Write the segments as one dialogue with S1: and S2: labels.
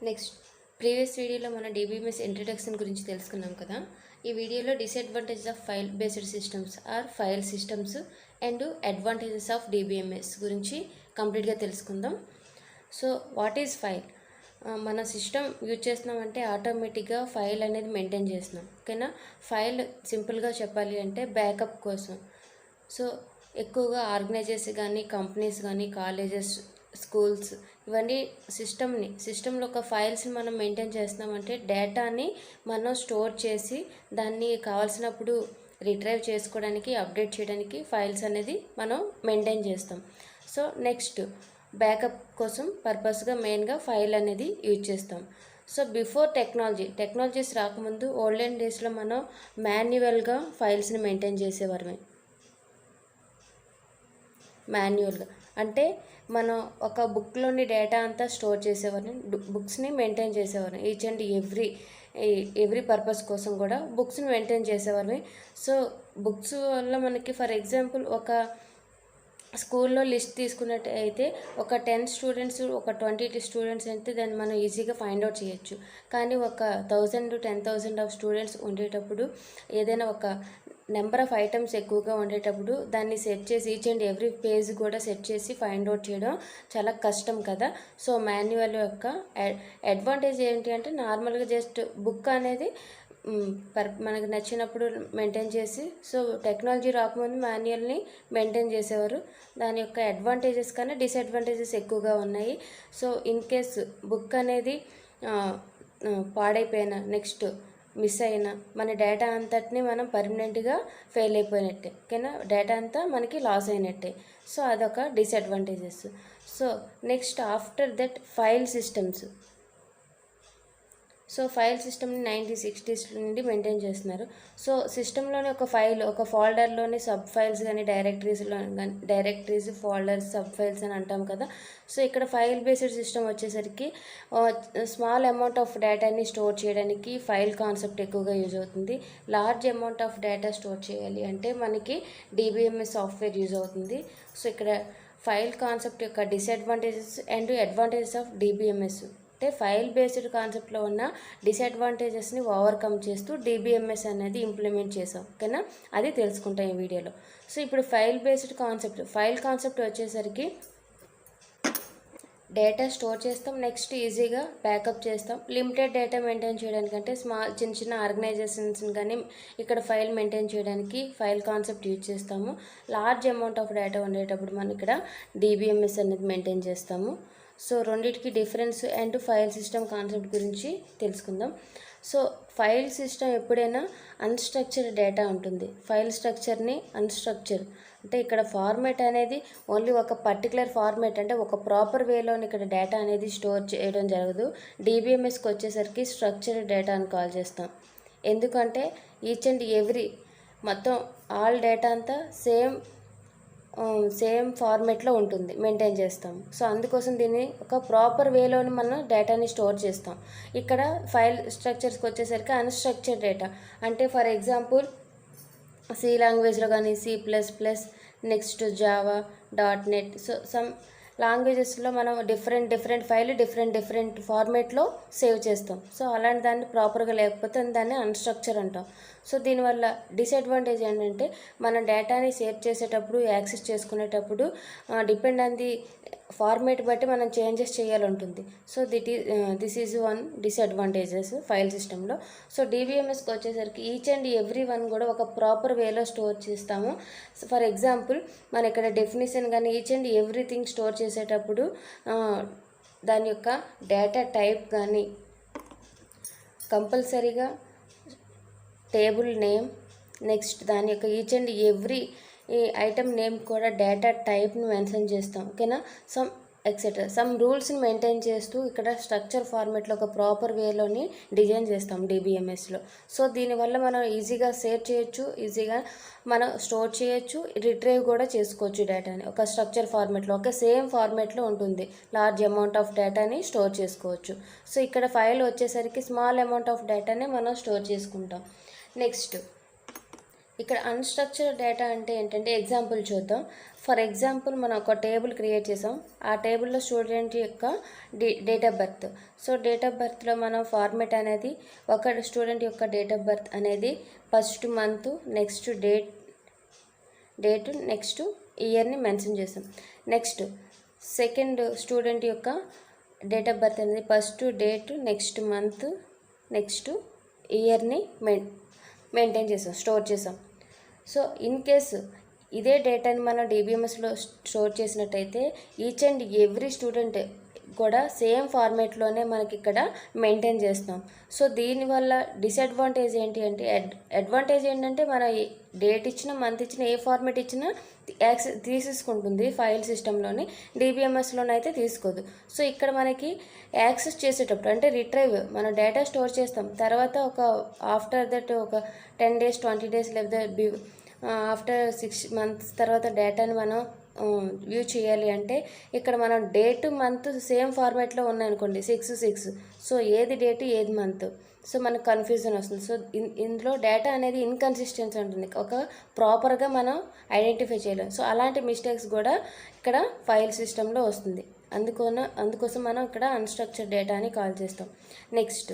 S1: Next previous వీడియోలో మన DBMS introduction గురించి తెలుసుకున్నాం కదా. ఈ వీడియోలో disadvantages of file based systems or file systems and advantages of DBMS గురించి కంప్లీట్గా తెలుసుకుందాం. So what is file? మన సిస్టమ్ యూజ్ చేస్తున్నామంటే ఆటోమేటిక్గా ఫైల్ అనేది మెయింటైన్ చేస్తున్నాం. ఓకేనా? ఫైల్ సింపుల్గా చెప్పాలి అంటే బ్యాకప్ కోసం. సో ఎక్కువగా ఆర్గనైజర్స్ కానీ కంపెనీస్ కానీ కాలేజెస్ స్కూల్స్ ఇవన్నీ సిస్టంలో ఒక ఫైల్స్ని మనం మెయింటైన్ చేస్తున్నామంటే డేటాని మనం స్టోర్ చేసి దాన్ని కావాల్సినప్పుడు రిట్రైవ్ చేసుకోవడానికి అప్డేట్ చేయడానికి ఫైల్స్ అనేది మనం మెయింటైన్ చేస్తాం. సో నెక్స్ట్ బ్యాకప్ కోసం పర్పస్గా మెయిన్గా ఫైల్ అనేది యూజ్ చేస్తాం. సో బిఫోర్ టెక్నాలజీస్ రాకముందు ఓల్డెన్ డేస్లో మనం మాన్యువల్గా ఫైల్స్ని మెయింటైన్ చేసేవారమే. మాన్యువల్గా అంటే మనం ఒక బుక్లోని డేటా అంతా స్టోర్ చేసేవారిని, బుక్స్ని మెయింటైన్ చేసేవారిని. ఈచ్ అండ్ ఎవ్రీ పర్పస్ కోసం కూడా బుక్స్ని మెయింటైన్ చేసేవారిని. సో బుక్స్ వల్ల మనకి ఫర్ ఎగ్జాంపుల్ ఒక స్కూల్లో లిస్ట్ తీసుకున్నట్టు అయితే ఒక 10 స్టూడెంట్స్ ఒక 20 స్టూడెంట్స్ అయితే దాన్ని మనం ఈజీగా ఫైండ్ అవుట్ చేయొచ్చు. కానీ ఒక 1000 to 10,000 ఆఫ్ స్టూడెంట్స్ ఉండేటప్పుడు ఏదైనా ఒక నెంబర్ ఆఫ్ ఐటమ్స్ ఎక్కువగా ఉండేటప్పుడు దాన్ని సెట్ చేసి ఈచ్ అండ్ ఎవ్రీ పేజ్ కూడా సెట్ చేసి ఫైండ్ అవుట్ చేయడం చాలా కష్టం కదా. సో మాన్యువల్ యొక్క అడ్వాంటేజ్ ఏంటి అంటే నార్మల్గా జస్ట్ బుక్ అనేది మనకు నచ్చినప్పుడు మెయింటైన్ చేసి, సో టెక్నాలజీ రాకముందు మాన్యువల్ని మెయింటైన్ చేసేవారు. దాని యొక్క అడ్వాంటేజెస్ కన్నా డిసడ్వాంటేజెస్ ఎక్కువగా ఉన్నాయి. సో ఇన్ కేస్ బుక్ అనేది పాడైపోయినా నెక్స్ట్ మిస్ అయినా మన డేటా అంతటిని మనం పర్మనెంట్గా ఫెయిల్ అయిపోయినట్టే. ఓకేనా? డేటా అంతా మనకి లాస్ అయినట్టే. సో అదొక disadvantages. So next after that file systems. So file సిస్టమ్ని 1960s నుండి మెయింటైన్ చేస్తున్నారు. సో సిస్టంలోని ఒక ఫైల్ ఒక ఫోల్డర్లోని సబ్ ఫైల్స్ కానీ డైరెక్టరీస్ ఫోల్డర్స్ సబ్ ఫైల్స్ అని అంటాం కదా. సో ఇక్కడ ఫైల్ బేస్డ్ సిస్టమ్ వచ్చేసరికి స్మాల్ అమౌంట్ ఆఫ్ డేటాని స్టోర్ చేయడానికి ఫైల్ కాన్సెప్ట్ ఎక్కువగా యూజ్ అవుతుంది. Large amount of data store చేయాలి అంటే మనకి DBMS సాఫ్ట్వేర్ యూజ్ అవుతుంది. సో ఇక్కడ ఫైల్ కాన్సెప్ట్ యొక్క disadvantages and advantages of DBMS అంటే ఫైల్ బేస్డ్ కాన్సెప్ట్లో ఉన్న డిసడ్వాంటేజెస్ని ఓవర్కమ్ చేస్తూ DBMS అనేది ఇంప్లిమెంట్ చేసాం. ఓకేనా? అది తెలుసుకుంటాం ఈ వీడియోలో. సో ఇప్పుడు ఫైల్ కాన్సెప్ట్ వచ్చేసరికి డేటా స్టోర్ చేస్తాం, నెక్స్ట్ ఈజీగా బ్యాకప్ చేస్తాం. లిమిటెడ్ డేటా మెయింటైన్ చేయడానికంటే చిన్న ఆర్గనైజేషన్స్ని కానీ ఇక్కడ ఫైల్ మెయింటైన్ చేయడానికి ఫైల్ కాన్సెప్ట్ యూజ్ చేస్తాము. లార్జ్ అమౌంట్ ఆఫ్ డేటా ఉండేటప్పుడు మనం ఇక్కడ DBMS అనేది మెయింటైన్ చేస్తాము. సో రెండింటికి difference and file system concept గురించి తెలుసుకుందాం. సో ఫైల్ సిస్టమ్ ఎప్పుడైనా అన్స్ట్రక్చర్డ్ డేటా ఉంటుంది. ఫైల్ స్ట్రక్చర్ని అన్స్ట్రక్చర్ అంటే ఇక్కడ ఫార్మేట్ అనేది ఓన్లీ ఒక పర్టికులర్ ఫార్మేట్ అంటే ఒక ప్రాపర్ వేలోని ఇక్కడ డేటా అనేది స్టోర్ చేయడం జరగదు. DBMSకి వచ్చేసరికి స్ట్రక్చర్డ్ డేటా అని కాల్ చేస్తాం. ఎందుకంటే ఈచ్ అండ్ ఎవ్రీ మొత్తం ఆల్ డేటా అంతా సేమ్ ఫార్మేట్లో ఉంటుంది, మెయింటైన్ చేస్తాం. సో అందుకోసం దీన్ని ఒక ప్రాపర్ వేలోని మనం డేటాని స్టోర్ చేస్తాం. ఇక్కడ ఫైల్ స్ట్రక్చర్స్కి వచ్చేసరికి అన్స్ట్రక్చర్డ్ డేటా అంటే ఫర్ ఎగ్జాంపుల్ C లాంగ్వేజ్లో కానీ C++, next Java, .NET. So some లాంగ్వేజెస్లో మనం డిఫరెంట్ ఫైల్ డిఫరెంట్ ఫార్మేట్లో సేవ్ చేస్తాం. సో అలాంటి దాన్ని ప్రాపర్గా లేకపోతే దాన్ని అన్స్ట్రక్చర్ అంటాం. సో దీనివల్ల డిసడ్వాంటేజ్ ఏంటంటే మన డేటాని సేవ్ చేసేటప్పుడు యాక్సెస్ చేసుకునేటప్పుడు డిపెండ్ ఆన్ ది ఫార్మేట్ బట్టి మనం చేంజెస్ చేయాలంటుంది. So this is one disadvantages file సిస్టంలో. సో DBMSకి వచ్చేసరికి ఈచ్ అండ్ ఎవ్రీ వన్ కూడా ఒక ప్రాపర్ వేలో స్టోర్ చేస్తాము. ఫర్ ఎగ్జాంపుల్ మన ఇక్కడ డెఫినేషన్ కానీ ఈచ్ అండ్ ఎవ్రీథింగ్ స్టోర్ చేసేటప్పుడు దాని యొక్క డేటా టైప్ కానీ కంపల్సరీగా టేబుల్ నేమ్, నెక్స్ట్ దాని యొక్క each and every item name కూడా డేటా టైప్ని మెన్షన్ చేస్తాం. ఓకేనా? సమ్ రూల్స్ని మెయింటైన్ చేస్తూ ఇక్కడ స్ట్రక్చర్ ఫార్మేట్లో ఒక ప్రాపర్ వేలోని డిజైన్ చేస్తాం DBMSలో. సో దీనివల్ల మనం ఈజీగా సేవ్ చేయొచ్చు, ఈజీగా మనం స్టోర్ చేయొచ్చు, రిట్రైవ్ కూడా చేసుకోవచ్చు డేటాని ఒక స్ట్రక్చర్ ఫార్మేట్లో. ఒక సేమ్ ఫార్మేట్లో ఉంటుంది, లార్జ్ అమౌంట్ ఆఫ్ డేటాని స్టోర్ చేసుకోవచ్చు. సో ఇక్కడ ఫైల్ వచ్చేసరికి స్మాల్ అమౌంట్ ఆఫ్ డేటాని మనం స్టోర్ చేసుకుంటాం. నెక్స్ట్ ఇక్కడ అన్‌స్ట్రక్చర్డ్ డేటా అంటే ఏంటంటే ఎగ్జాంపుల్ చూద్దాం. ఫర్ ఎగ్జాంపుల్ మనం ఒక టేబుల్ క్రియేట్ చేసాం. ఆ టేబుల్‌లో స్టూడెంట్ యొక్క date of birth. So date of బర్త్‌లో మనం ఫార్మాట్ అనేది ఒక స్టూడెంట్ యొక్క డేట్ ఆఫ్ బర్త్ అనేది first month, next date next ఇయర్ని మెన్షన్ చేసాం. నెక్స్ట్ సెకండ్ స్టూడెంట్ యొక్క డేట్ ఆఫ్ బర్త్ అనేది first date, next month, next ఇయర్ని మెయింటైన్ చేసాం, స్టోర్ చేసాం. సో ఇన్ కేసు ఇదే డేటాని మనం డీబీఎంఎస్లో స్టోర్ చేసినట్టయితే ఈచ్ అండ్ ఎవ్రీ స్టూడెంట్ కూడా సేమ్ ఫార్మేట్లోనే మనకి ఇక్కడ మెయింటైన్ చేస్తాం. సో దీనివల్ల డిసడ్వాంటేజ్ ఏంటి అంటే, అడ్వాంటేజ్ ఏంటంటే మన డేట్ ఇచ్చినా మంత్ ఇచ్చినా ఏ ఫార్మేట్ ఇచ్చినా యాక్సెస్ తీసేసుకుంటుంది ఫైల్ సిస్టంలోని, డీబీఎంఎస్లోనైతే తీసుకోదు. సో ఇక్కడ మనకి యాక్సెస్ చేసేటప్పుడు అంటే రిట్రైవ్ మన డేటా స్టోర్ చేస్తాం, తర్వాత ఒక ఆఫ్టర్ దట్ ఒక 10 days 20 days లేకపోతే ఆఫ్టర్ 6 months తర్వాత డేటాని మనం వ్యూ చేయాలి అంటే ఇక్కడ మనం డేట్ మంత్ సేమ్ ఫార్మాట్లో ఉన్నాయనుకోండి 6 సో ఏది డేట్ ఏది మంత్, సో మనకు కన్ఫ్యూజన్ వస్తుంది. సో ఇందులో డేటా అనేది ఇన్కన్సిస్టెన్సీ ఉంటుంది, ఒక ప్రాపర్గా మనం ఐడెంటిఫై చేయలేం. సో అలాంటి మిస్టేక్స్ కూడా ఇక్కడ ఫైల్ సిస్టంలో వస్తుంది. అందుకోసం మనం ఇక్కడ అన్‌స్ట్రక్చర్డ్ డేటా అని కాల్ చేస్తాం. నెక్స్ట్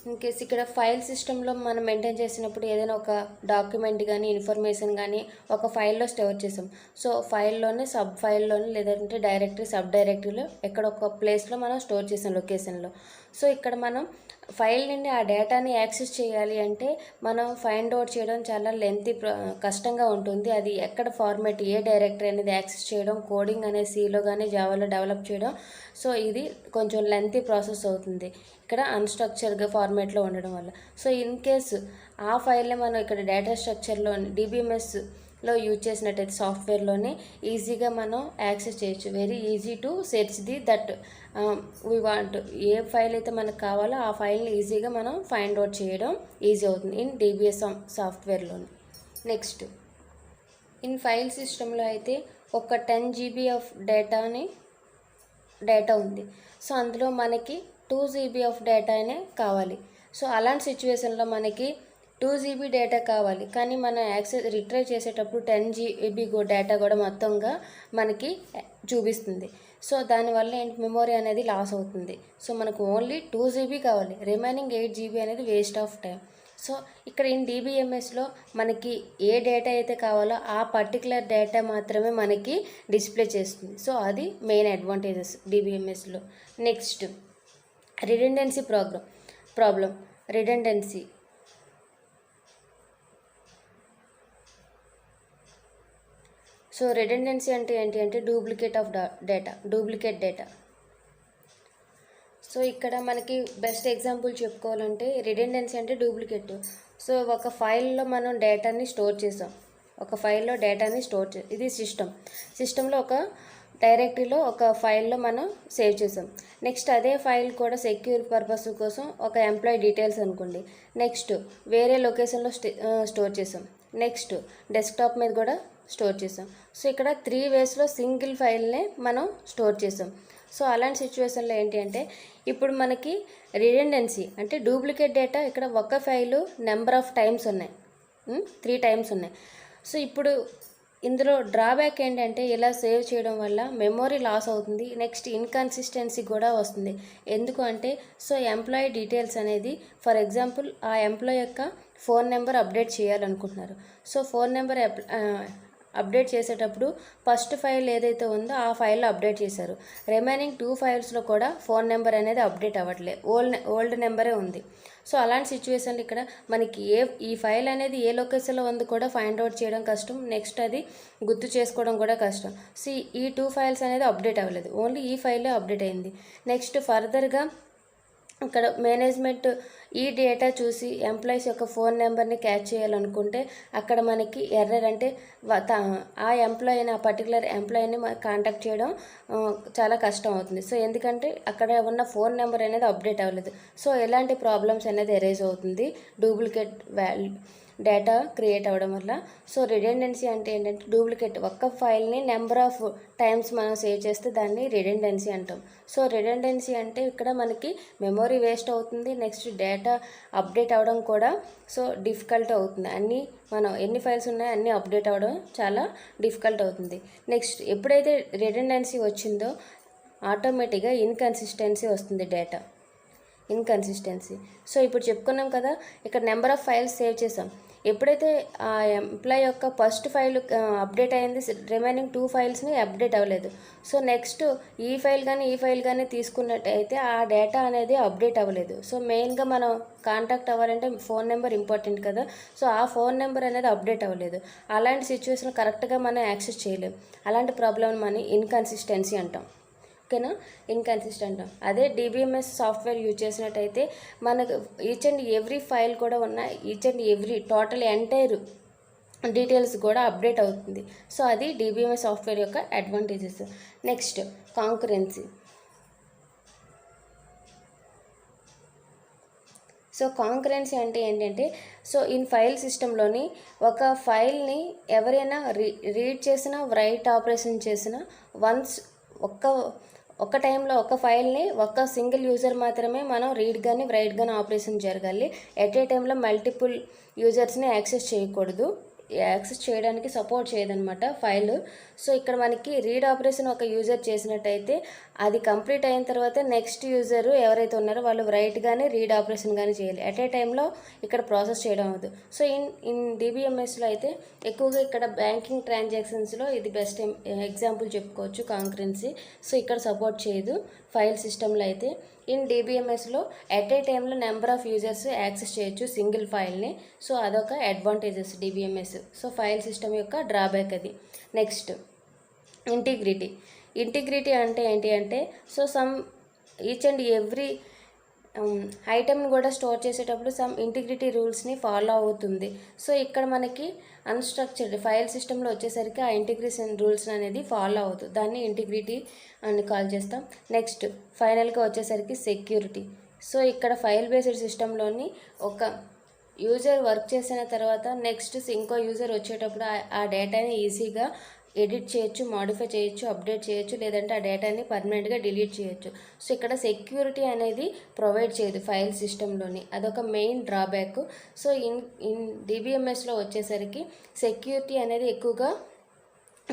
S1: ఇన్ కేస్ ఇక్కడ ఫైల్ సిస్టంలో మనం మెయింటైన్ చేసినప్పుడు ఏదైనా ఒక డాక్యుమెంట్ కానీ ఇన్ఫర్మేషన్ కానీ ఒక ఫైల్లో స్టోర్ చేసాం. సో ఫైల్లోనే సబ్ ఫైల్లోనే లేదంటే డైరెక్టరీ సబ్ డైరెక్టరీలో ఎక్కడ ఒక ప్లేస్లో మనం స్టోర్ చేసాం లొకేషన్లో. సో ఇక్కడ మనం ఫైల్ నుండి ఆ డేటాని యాక్సెస్ చేయాలి అంటే మనం ఫైండ్ అవుట్ చేయడం చాలా కష్టంగా ఉంటుంది. అది ఎక్కడ ఫార్మాట్ ఏ డైరెక్టరీ అనేది యాక్సెస్ చేయడం, కోడింగ్ అనేది సీలో కానీ జావాలో డెవలప్ చేయడం, సో ఇది కొంచెం లెంతీ ప్రాసెస్ అవుతుంది ఇక్కడ అన్‌స్ట్రక్చర్డ్గా ఫార్మాట్లో ఉండడం వల్ల. సో ఇన్ కేసు ఆ ఫైల్ని మనం ఇక్కడ డేటా స్ట్రక్చర్లో డీబీఎంఎస్లో యూజ్ చేసినట్టయితే సాఫ్ట్వేర్లోనే ఈజీగా మనం యాక్సెస్ చేయొచ్చు. Very easy to search that we want. ఏ ఫైల్ అయితే మనకు కావాలో ఆ ఫైల్ని ఈజీగా మనం ఫైండ్ అవుట్ చేయడం ఈజీ అవుతుంది ఇన్ డీబీఎస్ సాఫ్ట్వేర్లోని. నెక్స్ట్ ఇన్ ఫైల్ సిస్టంలో అయితే ఒక 10 GB ఆఫ్ డేటా ఉంది. సో అందులో మనకి 2 GB ఆఫ్ డేటానే కావాలి. సో అలాంటి సిచ్యువేషన్లో మనకి 2 GB డేటా కావాలి, కానీ మనం రిట్రైవ్ చేసేటప్పుడు 10 GB డేటా కూడా మొత్తంగా మనకి చూపిస్తుంది. సో దానివల్ల ఏంటి, మెమొరీ అనేది లాస్ అవుతుంది. సో మనకు ఓన్లీ 2 GB కావాలి, రిమైనింగ్ 8 GB అనేది వేస్ట్ ఆఫ్ టైం. సో ఇక్కడ ఇన్ డీబీఎంఎస్లో మనకి ఏ డేటా అయితే కావాలో ఆ పర్టికులర్ డేటా మాత్రమే మనకి డిస్ప్లే చేస్తుంది. సో అది మెయిన్ అడ్వాంటేజెస్ డీబీఎంఎస్లో. Next redundancy problem. Redundancy so redundancy అంటే ఏంటి అంటే డూప్లికేట్ డేటా. సో ఇక్కడ మనకి బెస్ట్ ఎగ్జాంపుల్ చెప్పుకోవాలంటే రిడెండెన్సీ అంటే డూప్లికేట్. సో ఒక ఫైల్లో మనం డేటాని స్టోర్ చేసాం, ఇది సిస్టంలో ఒక డైరెక్టరీలో ఒక ఫైల్లో మనం సేవ్ చేసాం. నెక్స్ట్ అదే ఫైల్ కూడా సెక్యూర్ పర్పస్ కోసం ఒక ఎంప్లాయీ డీటెయిల్స్ అనుకోండి, నెక్స్ట్ వేరే లొకేషన్లో స్టోర్ చేసాం, నెక్స్ట్ డెస్క్టాప్ మీద కూడా స్టోర్ చేసాం. సో ఇక్కడ 3 waysలో సింగిల్ ఫైల్నే మనం స్టోర్ చేసాం. సో అలాంటి సిచ్యువేషన్లో ఏంటి అంటే ఇప్పుడు మనకి రిడెండెన్సీ అంటే డూప్లికేట్ డేటా ఇక్కడ ఒక ఫైలు నెంబర్ ఆఫ్ టైమ్స్ ఉన్నాయి, 3 times ఉన్నాయి. సో ఇప్పుడు ఇందులో డ్రాబ్యాక్ ఏంటంటే ఇలా సేవ్ చేయడం వల్ల మెమొరీ లాస్ అవుతుంది, నెక్స్ట్ ఇన్కన్సిస్టెన్సీ కూడా వస్తుంది. ఎందుకు అంటే సో ఎంప్లాయీ డీటెయిల్స్ అనేది ఫర్ ఎగ్జాంపుల్ ఆ ఎంప్లాయీ యొక్క ఫోన్ నెంబర్ అప్డేట్ చేయాలనుకుంటున్నారు. సో ఫోన్ నెంబర్ అప్డేట్ చేసేటప్పుడు ఫస్ట్ ఫైల్ ఏదైతే ఉందో ఆ ఫైల్లో అప్డేట్ చేశారు, రిమైనింగ్ 2 ఫైల్స్లో కూడా ఫోన్ నెంబర్ అనేది అప్డేట్ అవ్వట్లేదు, ఓల్డ్ నెంబరే ఉంది. సో అలాంటి సిచ్యువేషన్లో ఇక్కడ మనకి ఈ ఫైల్ అనేది ఏ లొకేషన్లో ఉంది కూడా ఫైండ్ అవుట్ చేయడం కష్టం, నెక్స్ట్ అది గుర్తు చేసుకోవడం కూడా కష్టం. సో ఈ 2 ఫైల్స్ అనేది అప్డేట్ అవ్వలేదు, ఓన్లీ ఈ ఫైల్లో అప్డేట్ అయింది. నెక్స్ట్ ఫర్దర్గా ఇక్కడ మేనేజ్మెంట్ ఈ డేటా చూసి ఎంప్లాయీస్ యొక్క ఫోన్ నెంబర్ని క్యాచ్ చేయాలనుకుంటే అక్కడ మనకి ఎర్రర్ అంటే ఆ ఎంప్లాయీని ఆ పర్టికులర్ ఎంప్లాయీని కాంటాక్ట్ చేయడం చాలా కష్టం అవుతుంది. సో ఎందుకంటే అక్కడ ఉన్న ఫోన్ నెంబర్ అనేది అప్డేట్ అవ్వలేదు. సో ఎలాంటి ప్రాబ్లమ్స్ అనేది ఎరేజ్ అవుతుంది డేటా క్రియేట్ అవ్వడం వల్ల. సో రిడెండెన్సీ అంటే ఏంటంటే డూప్లికేట్, ఒక్క ఫైల్ని నెంబర్ ఆఫ్ టైమ్స్ మనం సేవ్ చేస్తే దాన్ని రిడెండెన్సీ అంటాం. సో రిడెండెన్సీ అంటే ఇక్కడ మనకి మెమొరీ వేస్ట్ అవుతుంది, నెక్స్ట్ డేటా అప్డేట్ అవ్వడం కూడా సో డిఫికల్ట్ అవుతుంది. అన్నీ మనం ఎన్ని ఫైల్స్ ఉన్నాయో అన్నీ అప్డేట్ అవ్వడం చాలా డిఫికల్ట్ అవుతుంది. నెక్స్ట్ ఎప్పుడైతే రిడెండెన్సీ వచ్చిందో ఆటోమేటిక్గా ఇన్కన్సిస్టెన్సీ వస్తుంది, డేటా ఇన్కన్సిస్టెన్సీ. సో ఇప్పుడు చెప్పుకున్నాం కదా, ఇక్కడ నెంబర్ ఆఫ్ ఫైల్స్ సేవ్ చేసాం. ఎప్పుడైతే ఆ ఎంప్లాయ్ యొక్క ఫస్ట్ ఫైల్ అప్డేట్ అయింది, రిమైనింగ్ 2 ఫైల్స్ని అప్డేట్ అవ్వలేదు. సో నెక్స్ట్ ఈ ఫైల్ కానీ తీసుకున్నట్టయితే ఆ డేటా అనేది అప్డేట్ అవ్వలేదు. సో మెయిన్గా మనం కాంటాక్ట్ అవ్వాలంటే ఫోన్ నెంబర్ ఇంపార్టెంట్ కదా. సో ఆ ఫోన్ నెంబర్ అనేది అప్డేట్ అవ్వలేదు. అలాంటి సిచ్యువేషన్ కరెక్ట్గా మనం యాక్సెస్ చేయలేం. అలాంటి ప్రాబ్లం మనం ఇన్కన్సిస్టెన్సీ అంటాం. ఓకేనా, ఇన్కన్సిస్టెంట్. అదే డిబిఎంఎస్ సాఫ్ట్వేర్ యూజ్ చేసినట్టయితే మనకు ఈచ్ అండ్ ఎవ్రీ ఫైల్ కూడా ఉన్న each and every total entire details కూడా అప్డేట్ అవుతుంది. సో అది డిబిఎంఎస్ సాఫ్ట్వేర్ యొక్క advantages. Next concurrency. So concurrency అంటే ఏంటంటే, సో ఇన్ ఫైల్ సిస్టంలోని ఒక ఫైల్ని ఎవరైనా రీడ్ చేసినా రైట్ ఆపరేషన్ చేసినా వన్స్ ఒక్క టైంలో ఒక ఫైల్ని ఒక్క సింగిల్ యూజర్ మాత్రమే మనం రీడ్ కానీ రైట్ కానీ ఆపరేషన్ జరగాలి. ఎట్ ఏ టైంలో మల్టిపుల్ యూజర్స్ని యాక్సెస్ చేయకూడదు. యాక్సెస్ చేయడానికి సపోర్ట్ చేయదనమాట ఫైల్. సో ఇక్కడ మనకి రీడ్ ఆపరేషన్ ఒక యూజర్ చేసినట్టయితే అది కంప్లీట్ అయిన తర్వాత నెక్స్ట్ యూజర్ ఎవరైతే ఉన్నారో వాళ్ళు రైట్ కానీ రీడ్ ఆపరేషన్ కానీ చేయాలి. ఎట్ ఏ టైంలో ఇక్కడ ప్రాసెస్ చేయడం అవ్వదు. సో ఇన్ డిబిఎంఎస్లో అయితే ఎక్కువగా ఇక్కడ బ్యాంకింగ్ ట్రాన్సాక్షన్స్లో ఇది బెస్ట్ ఎగ్జాంపుల్ చెప్పుకోవచ్చు కాంకరెన్సీ. సో ఇక్కడ సపోర్ట్ చేయదు. ఫైల్ సిస్టంలో అయితే ఇన్ డిబిఎంఎస్లో ఎట్ ఏ టైంలో నెంబర్ ఆఫ్ యూజర్స్ యాక్సెస్ చేయొచ్చు సింగిల్ ఫైల్ని. సో అదొక advantages DBMS. So file system యొక్క డ్రాబ్యాక్ అది. నెక్స్ట్ ఇంటిగ్రిటీ అంటే ఏంటి అంటే, so some each and every ఐటమ్ని కూడా స్టోర్ చేసేటప్పుడు సమ్ ఇంటిగ్రిటీ రూల్స్ని ఫాలో అవుతుంది. సో ఇక్కడ మనకి అన్స్ట్రక్చర్డ్ ఫైల్ సిస్టంలో వచ్చేసరికి ఆ ఇంటిగ్రేషన్ రూల్స్ అనేది ఫాలో అవుతుంది. దాన్ని ఇంటిగ్రిటీ అని కాల్ చేస్తాం. నెక్స్ట్ ఫైనల్గా వచ్చేసరికి సెక్యూరిటీ. సో ఇక్కడ ఫైల్ బేస్డ్ సిస్టంలోని ఒక యూజర్ వర్క్ చేసిన తర్వాత నెక్స్ట్ ఇంకో యూజర్ వచ్చేటప్పుడు ఆ డేటాని ఈజీగా ఎడిట్ చేయొచ్చు, మాడిఫై చేయొచ్చు, అప్డేట్ చేయొచ్చు, లేదంటే ఆ డేటాని పర్మనెంట్గా డిలీట్ చేయొచ్చు. సో ఇక్కడ సెక్యూరిటీ అనేది ప్రొవైడ్ చేయదు ఫైల్ సిస్టంలోని, అదొక మెయిన్ డ్రాబ్యాక్. సో ఇన్ డిబిఎంఎస్లో వచ్చేసరికి సెక్యూరిటీ అనేది ఎక్కువగా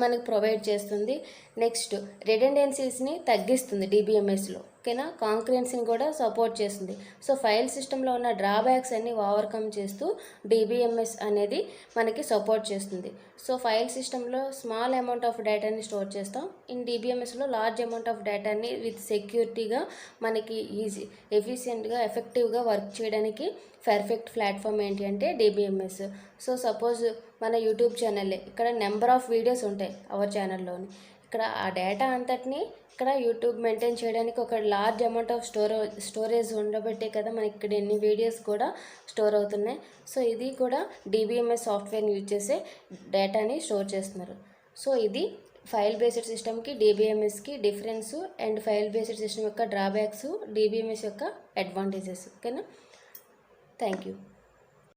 S1: మనకు ప్రొవైడ్ చేస్తుంది. నెక్స్ట్ రిడెండెన్సీస్ని తగ్గిస్తుంది డిబిఎంఎస్లో. ఓకేనా, కాంకరెన్సీని కూడా సపోర్ట్ చేస్తుంది. సో ఫైల్ సిస్టంలో ఉన్న డ్రాబ్యాక్స్ అన్ని ఓవర్కమ్ చేస్తూ డిబిఎంఎస్ అనేది మనకి సపోర్ట్ చేస్తుంది. సో ఫైల్ సిస్టంలో స్మాల్ అమౌంట్ ఆఫ్ డేటాని స్టోర్ చేస్తాం. ఇన్ డిబిఎంఎస్లో లార్జ్ అమౌంట్ ఆఫ్ డేటాని విత్ సెక్యూరిటీగా మనకి ఈజీ ఎఫిషియెంట్గా ఎఫెక్టివ్గా వర్క్ చేయడానికి పర్ఫెక్ట్ ప్లాట్ఫామ్ ఏంటి అంటే డిబిఎంఎస్. సో సపోజ్ మన యూట్యూబ్ ఛానల్లే, ఇక్కడ నెంబర్ ఆఫ్ వీడియోస్ ఉంటాయి అవర్ ఛానల్లోని. ఇక్కడ ఆ డేటా అంతటిని ఇక్కడ యూట్యూబ్ మెయింటైన్ చేయడానికి ఒక లార్జ్ అమౌంట్ ఆఫ్ స్టోరేజ్ ఉండబట్టే కదా మనకి ఇక్కడ ఎన్ని వీడియోస్ కూడా స్టోర్ అవుతున్నాయి. సో ఇది కూడా డిబిఎంఎస్ సాఫ్ట్వేర్ని యూజ్ చేసే డేటాని స్టోర్ చేస్తున్నారు. సో ఇది ఫైల్ బేస్డ్ సిస్టమ్కి డిబిఎంఎస్కి difference and file based system యొక్క డ్రాబ్యాక్స్, డిబిఎంఎస్ యొక్క అడ్వాంటేజెస్. ఓకేనా, థ్యాంక్ యూ.